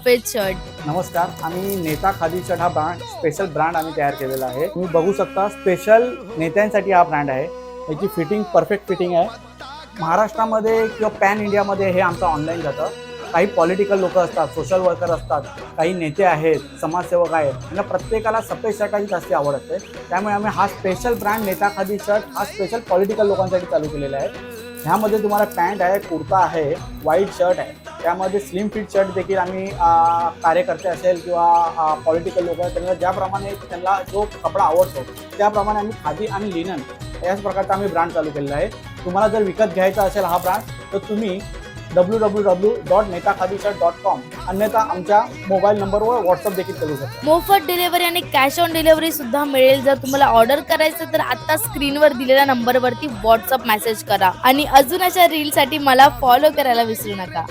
सफेद शर्ट। नमस्कार, आम्ही नेता खादी शर्ट हा ब्रँड स्पेशल ब्रँड आम्ही तयार केलेला आहे। तुम्ही बघू शकता स्पेशल नेत्यांसाठी हा ब्रँड आहे। याची फिटिंग परफेक्ट फिटिंग आहे। महाराष्ट्रामध्ये किंवा पॅन इंडियामध्ये हे आमचं ऑनलाईन जातं। काही पॉलिटिकल लोक असतात, सोशल वर्कर असतात, काही नेते आहेत, समाजसेवक आहेत, त्यांना प्रत्येकाला सफेद शर्टाची जास्त आवड असते। त्यामुळे आम्ही हा स्पेशल ब्रँड नेता खादी शर्ट हा स्पेशल पॉलिटिकल लोकांसाठी चालू केलेला आहे। ह्यामध्ये तुम्हाला पॅन्ट आहे, कुर्ता आहे, व्हाईट शर्ट आहे, त्यामध्ये स्लिम फिट शर्ट देखील आम्ही कार्यकर्ते असेल किंवा पॉलिटिकल लोक त्यांना ज्याप्रमाणे त्यांना जो कपडा आवडतो त्याप्रमाणे आम्ही खादी आणि लिनन याच प्रकारचा आम्ही ब्रँड चालू केलेला आहे। तुम्हाला जर विकत घ्यायचा असेल हा ब्रँड तर तुम्ही www.netakhadishirt.com अन्यथा आमच्या मोबाईल नंबरवर व्हॉट्सअप देखील करू शकता। मोफत डिलिव्हरी आणि कॅश ऑन डिलिव्हरी सुद्धा मिळेल। जर तुम्हाला ऑर्डर करायचं तर आता स्क्रीनवर दिलेल्या नंबरवरती व्हॉट्सअप मेसेज करा आणि अजून अशा रीलसाठी मला फॉलो करायला विसरू नका।